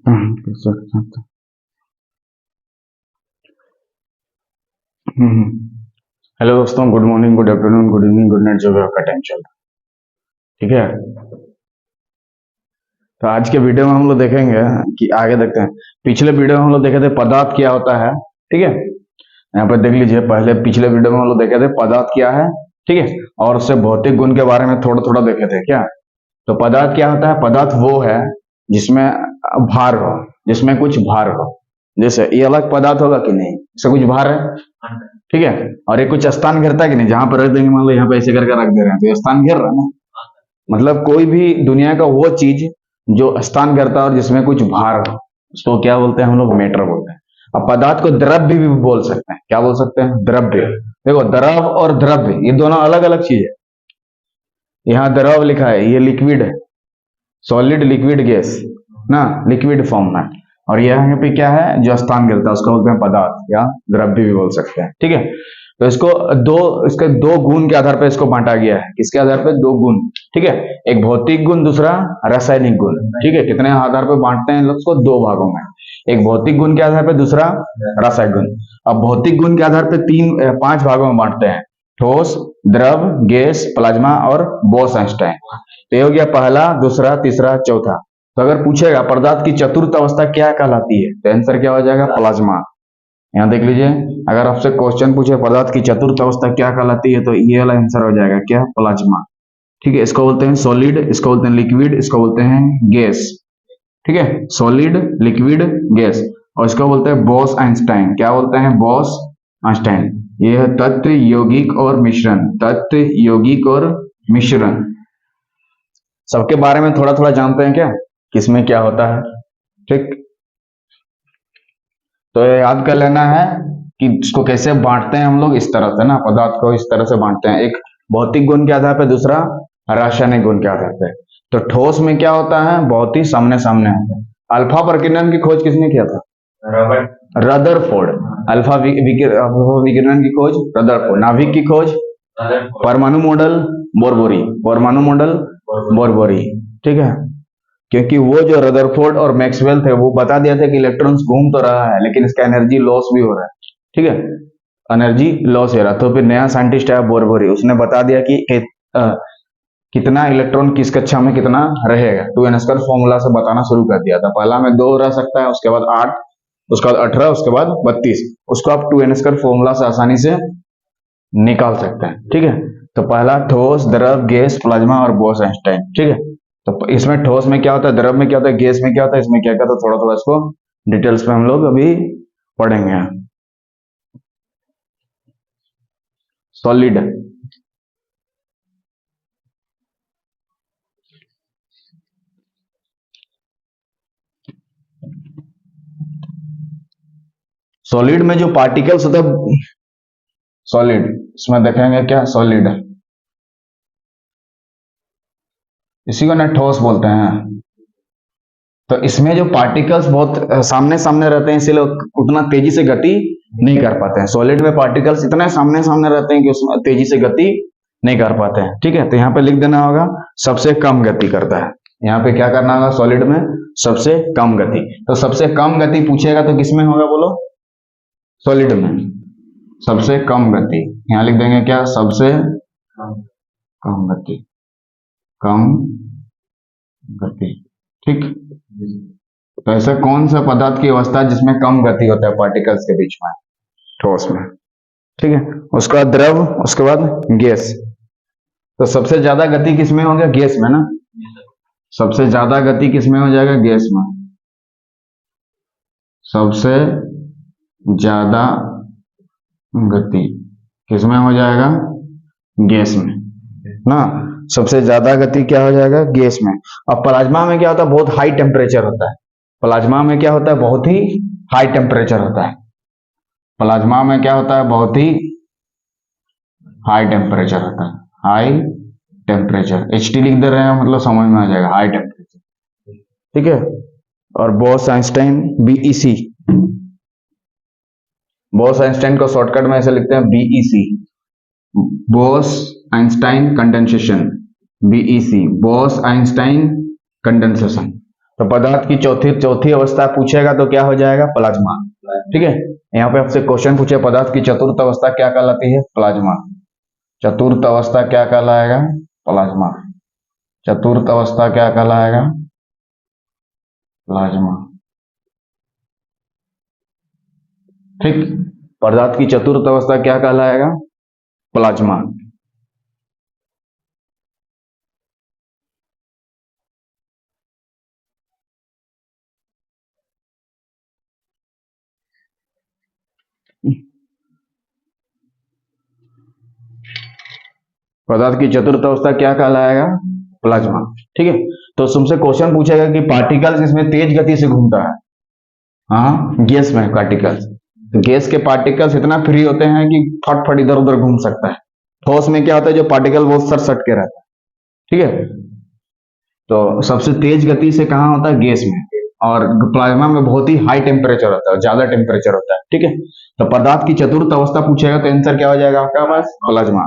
Hello दोस्तों, good morning, good afternoon, good evening, good night, जो भी आपका टाइम चल रहा है, ठीक है। तो आज के वीडियो में हम लोग देखेंगे कि आगे देखते हैं। पिछले वीडियो में हम लोग देखे थे पदार्थ क्या होता है, ठीक है। यहाँ पर देख लीजिए, पहले पिछले वीडियो में हम लोग देखे थे पदार्थ क्या है, ठीक है, और उससे भौतिक गुण के बारे में थोड़ा थोड़ा देखे थे क्या। तो पदार्थ क्या होता है? पदार्थ वो है जिसमें भार हो, जिसमें कुछ भार हो। जैसे ये अलग पदार्थ होगा कि नहीं, इससे कुछ भार है, ठीक है। और ये कुछ स्थान घेरता है कि नहीं, जहां पर रख देंगे, मान लो यहाँ पे ऐसे करके रख दे रहे हैं तो ये स्थान घेर रहा है ना। मतलब कोई भी दुनिया का वो चीज जो स्थान घेरता है और जिसमें कुछ भार हो, उसको क्या बोलते हैं हम लोग? मैटर बोलते हैं। अब पदार्थ को द्रव्य भी बोल सकते हैं। क्या बोल सकते हैं? द्रव्य। देखो, द्रव और द्रव्य ये दोनों अलग अलग चीज है। यहाँ द्रव लिखा है, ये लिक्विड है, सॉलिड, लिक्विड, गैस ना, लिक्विड फॉर्म में। और यहाँ पे क्या है जो स्थान घेरता है उसको बोलते हैं पदार्थ या द्रव्य भी बोल सकते हैं, ठीक है। तो इसके दो गुण के आधार पर इसको बांटा गया है। किसके आधार पर? दो गुण, ठीक है। एक भौतिक गुण, दूसरा रासायनिक गुण, ठीक है। कितने आधार पर बांटते हैं लोग इसको? दो भागों में। एक भौतिक गुण के आधार पर, दूसरा रासायनिक गुण। अब भौतिक गुण के आधार पर पांच भागों में बांटते हैं: ठोस, द्रव, गैस, प्लाज्मा और बोस-आइंस्टाइन। तो ये हो गया पहला, दूसरा, तीसरा, चौथा। तो अगर पूछेगा पदार्थ की चतुर्थ अवस्था क्या कहलाती है, तो आंसर क्या हो जाएगा? प्लाज्मा। यहाँ देख लीजिए, अगर आपसे क्वेश्चन पूछे पदार्थ की चतुर्थ अवस्था क्या कहलाती है, तो ये वाला आंसर हो जाएगा क्या? प्लाज्मा, ठीक है। इसको बोलते हैं सॉलिड, इसको बोलते हैं लिक्विड, इसको बोलते हैं गैस, ठीक है। Solid, liquid, gas. और इसको बोलते हैं बोस आइंस्टाइन। क्या बोलते हैं? बोस आइंस्टाइन। ये है तत्व, यौगिक और मिश्रण। तत्व, यौगिक और मिश्रण। सबके बारे में थोड़ा थोड़ा जानते हैं क्या, किसमें क्या होता है, ठीक। तो ये याद कर लेना है कि इसको कैसे बांटते हैं हम लोग, इस तरह से ना, पदार्थ को इस तरह से बांटते हैं। एक भौतिक गुण के आधार पर, दूसरा रासायनिक गुण के आधार पर। तो ठोस में क्या होता है? बहुत ही सामने सामने होता है। अल्फा प्रकीर्णन की खोज किसने किया था? रदरफोर्ड। अल्फा विकिरण की खोज रदरफोर्ड। नाभिक की खोज परमाणु मॉडल बोरबोरी। परमाणु मॉडल बोरबोरी, ठीक है। क्योंकि वो जो रदरफोर्ड और मैक्सवेल थे वो बता दिया था कि इलेक्ट्रॉन्स घूम तो रहा है लेकिन इसका एनर्जी लॉस भी हो रहा है, ठीक है। एनर्जी लॉस हो रहा। तो फिर नया साइंटिस्ट आया बोरबोरी, उसने बता दिया कि कितना इलेक्ट्रॉन किस कक्षा में कितना रहेगा। 2n² फॉर्मूला से बताना शुरू कर दिया था। पहला में 2 रह सकता है, उसके बाद 8, उसके बाद 18, उसके बाद 32। उसको आप 2n² फॉर्मूला से आसानी से निकाल सकते हैं, ठीक है। तो पहला ठोस, द्रव, गैस, प्लाज्मा और बोस-आइंस्टाइन, ठीक है। तो इसमें ठोस में क्या होता है, द्रव में क्या होता है, गैस में क्या होता है, इसमें क्या होता है, थोड़ा थोड़ा इसको डिटेल्स में हम लोग अभी पढ़ेंगे। सॉलिड, सॉलिड में जो पार्टिकल्स होता है, सॉलिड, इसमें देखेंगे क्या सॉलिड है, इसी को ना ठोस बोलते हैं। तो इसमें जो पार्टिकल्स बहुत सामने सामने रहते हैं, इसलिए उतना तेजी से गति नहीं कर पाते हैं। सॉलिड में पार्टिकल्स इतने सामने सामने रहते हैं कि उसमें तेजी से गति नहीं कर पाते हैं, ठीक है। तो यहाँ पे लिख देना होगा सबसे कम गति करता है। यहाँ पे क्या करना होगा? सॉलिड में सबसे कम गति। तो सबसे कम गति पूछेगा तो किसमें होगा बोलो? सॉलिड में सबसे कम गति। यहाँ लिख देंगे क्या? सबसे कम गति, कम गति, ठीक। तो ऐसा कौन सा पदार्थ की अवस्था जिसमें कम गति होता है पार्टिकल्स के बीच में? ठोस में, ठीक है। उसके बाद द्रव, उसके बाद गैस। तो सबसे ज्यादा गति किसमें हो गया? गैस में ना। सबसे ज्यादा गति किसमें हो जाएगा? गैस में। सबसे ज्यादा गति किसमें हो जाएगा? गैस में ना। सबसे ज्यादा गति क्या हो जाएगा? गैस में। अब प्लाज्मा में क्या होता है? बहुत हाई टेम्परेचर होता है। प्लाज्मा में क्या होता है? बहुत ही हाई टेम्परेचर होता है। प्लाज्मा में क्या होता है? बहुत ही हाई टेम्परेचर होता है। हाई टेम्परेचर, HT लिख दे रहे हैं, मतलब समझ में आ जाएगा, हाई टेम्परेचर, ठीक है। और Bose Einstein, BEC। Bose Einstein को शॉर्टकट में ऐसे लिखते हैं BEC, Bose Einstein condensation, BEC, Bose Einstein condensation. तो पदार्थ की चौथी चौथी अवस्था पूछेगा तो क्या हो जाएगा? प्लाज्मा। ठीक है, यहाँ पे आपसे क्वेश्चन पूछे पदार्थ की चतुर्थ अवस्था क्या कहलाती है? प्लाज्मा। चतुर्थ अवस्था क्या कहलाएगा? प्लाज्मा। चतुर्थ अवस्था क्या कहलाएगा? प्लाज्मा। ठीक, पदार्थ की चतुर्थ अवस्था क्या कहलाएगा? प्लाज्मा। पदार्थ की चतुर्थ अवस्था क्या कहलाएगा? प्लाज्मा। ठीक है, तो तुमसे क्वेश्चन पूछेगा कि पार्टिकल्स इसमें तेज गति से घूमता है। हाँ, गैस में पार्टिकल्स, तो गैस के पार्टिकल्स इतना फ्री होते हैं कि फटफट इधर उधर घूम सकता है। ठोस में क्या होता है, जो पार्टिकल वो सट सट के रहता है। ठीक है, तो सबसे तेज गति से कहाँ होता है? गैस में। और प्लाज्मा में बहुत ही हाई टेम्परेचर होता है, ज्यादा टेम्परेचर होता है। ठीक है, तो पदार्थ की चतुर्थ अवस्था पूछेगा तो आंसर क्या हो जाएगा आपका पास? प्लाज्मा।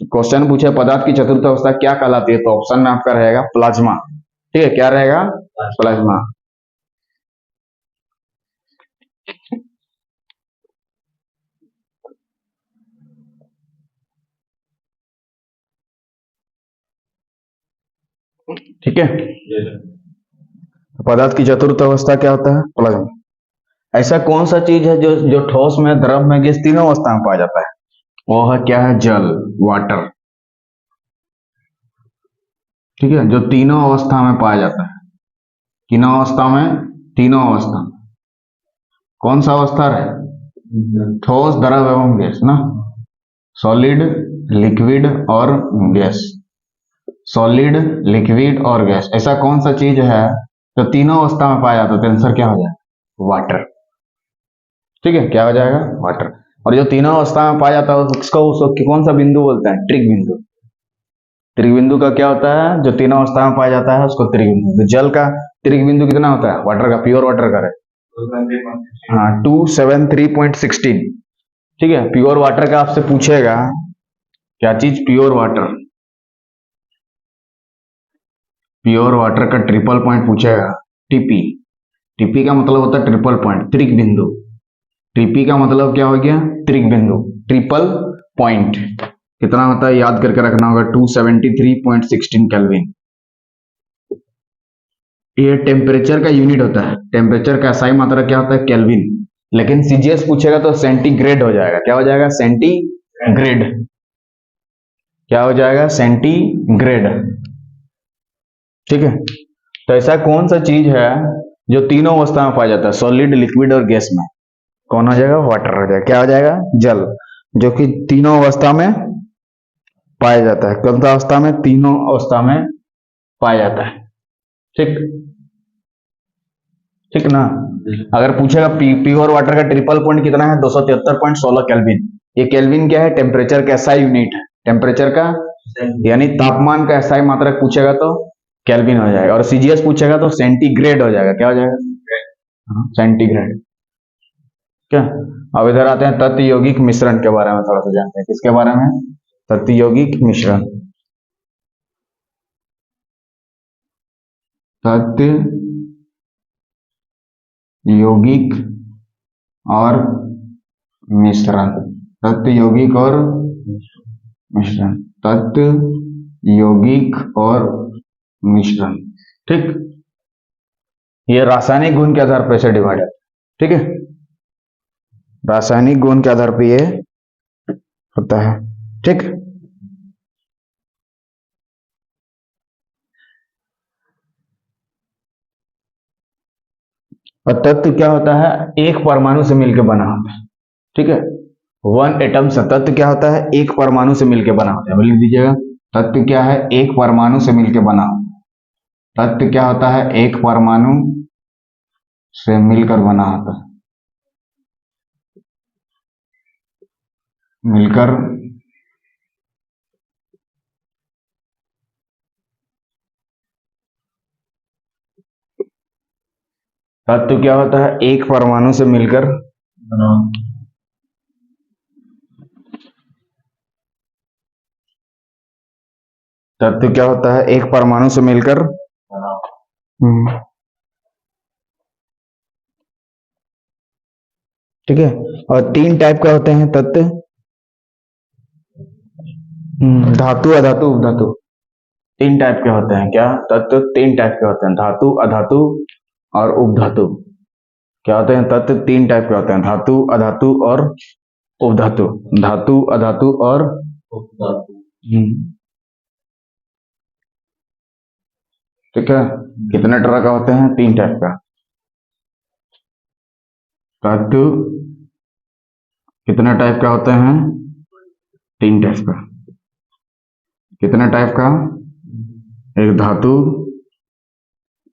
क्वेश्चन पूछे पदार्थ की चतुर्थ अवस्था क्या कहलाती है, तो ऑप्शन में आपका रहेगा प्लाज्मा। ठीक है, क्या रहेगा? प्लाज्मा। ठीक है, पदार्थ की चतुर्थ अवस्था क्या होता है? प्लाज्मा। ऐसा कौन सा चीज है जो जो ठोस में, द्रव में, गैस तीनों अवस्था में पाया जाता है? वो है क्या है? जल, वाटर। ठीक है, जो तीनों अवस्था में पाया जाता है। तीनों अवस्था में, तीनों अवस्था में कौन सा अवस्था है? ठोस, द्रव एवं गैस ना। सॉलिड, लिक्विड और गैस। सॉलिड, लिक्विड और गैस, ऐसा कौन सा चीज है जो तीनों अवस्था में पाया जाता है? तो आंसर क्या हो जाएगा? वाटर। ठीक है, क्या हो जाएगा? वाटर। और जो तीनों अवस्था में पाया जाता है उसको कौन सा बिंदु बोलते हैं? त्रिक बिंदु। त्रिक बिंदु का क्या होता है? जो तीनों अवस्था में पाया जाता है उसको त्रिक बिंदु। तो जल का त्रिक बिंदु कितना होता है? वाटर का, प्योर वाटर का है हाँ 273.16। ठीक है, प्योर वाटर का आपसे पूछेगा क्या चीज? Pure water. प्योर वाटर का ट्रिपल पॉइंट पूछेगा, टीपी। टीपी का मतलब होता है ट्रिपल पॉइंट, त्रिक बिंदु। टीपी का मतलब क्या हो गया? त्रिक बिंदु, ट्रिपल पॉइंट। कितना होता है याद करके रखना होगा, 273.16 केल्विन। ये टेम्परेचर का यूनिट होता है। टेम्परेचर का SI मात्रा क्या होता है? केल्विन। लेकिन सीजीएस पूछेगा तो सेंटीग्रेड हो जाएगा। क्या हो जाएगा? सेंटीग्रेड। क्या हो जाएगा? सेंटीग्रेड। ठीक है, तो ऐसा कौन सा चीज है जो तीनों अवस्था में पाया जाता है? सॉलिड, लिक्विड और गैस में। कौन हो जाएगा? वाटर हो जाएगा। क्या हो जाएगा? जल, जो कि तीनों अवस्था में पाया जाता है। कौन सा अवस्था में? तीनों अवस्था में पाया जाता है। ठीक, ठीक ना। अगर पूछेगा प्योर वाटर का ट्रिपल पॉइंट कितना है? 273.16 केल्विन। ये केल्विन क्या है? टेम्परेचर का SI यूनिट है। टेम्परेचर का यानी तापमान का SI मात्रक पूछेगा तो केल्विन हो जाएगा। और सीजीएस पूछेगा तो सेंटीग्रेड हो जाएगा। क्या हो जाएगा? सेंटीग्रेड। क्या, अब इधर आते हैं तत्व यौगिक मिश्रण के बारे में थोड़ा सा जानते हैं। किसके बारे में? तत्व यौगिक मिश्रण। तत्व यौगिक और मिश्रण। तत्व यौगिक और मिश्रण। तत्व यौगिक और मिश्रण। ठीक, ये रासायनिक गुण के आधार पर ऐसे डिवाइड है। ठीक है, रासायनिक गुण के आधार पर ये होता है। ठीक, और तत्व क्या होता है? एक परमाणु से मिलकर बना होता है। ठीक है, वन एटम से। तत्व क्या होता है? एक परमाणु से मिलकर बना होता है। लिख दीजिएगा, तत्व क्या है? एक परमाणु से मिलकर बना होता है। तत्व क्या होता है? एक परमाणु से मिलकर बना होता है। मिलकर तत्व क्या होता है? एक परमाणु से मिलकर बना। तत्व क्या होता है? एक परमाणु से मिलकर बना। ठीक है। और 3 टाइप का होते हैं तत्व, धातु, अधातु, उपधातु। 3 टाइप के होते हैं क्या तत्व? 3 टाइप के होते हैं, धातु, अधातु और उपधातु। क्या होते हैं तत्व? 3 टाइप के होते हैं, धातु, अधातु और उपधातु। धातु, अधातु और उपधातु। ठीक है। कितने तरह का होते हैं? 3 टाइप का। धातु कितने टाइप का होते हैं? 3 टाइप का। कितने टाइप का? एक धातु,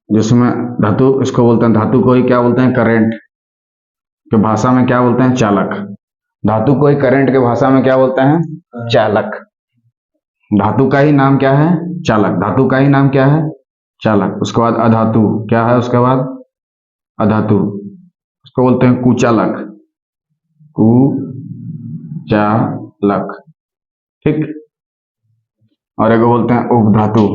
जिसमें धातु इसको बोलते हैं, धातु को ही क्या बोलते हैं? करंट के भाषा में क्या बोलते हैं? चालक। धातु को ही करंट के भाषा में क्या बोलते हैं? चालक। धातु का ही नाम क्या है? चालक। धातु का ही नाम क्या है? चालक। उसके बाद अधातु क्या है? उसके बाद अधातु, उसको बोलते हैं कुचालक। कुचालक, ठीक। और एक बोलते हैं उपधातु।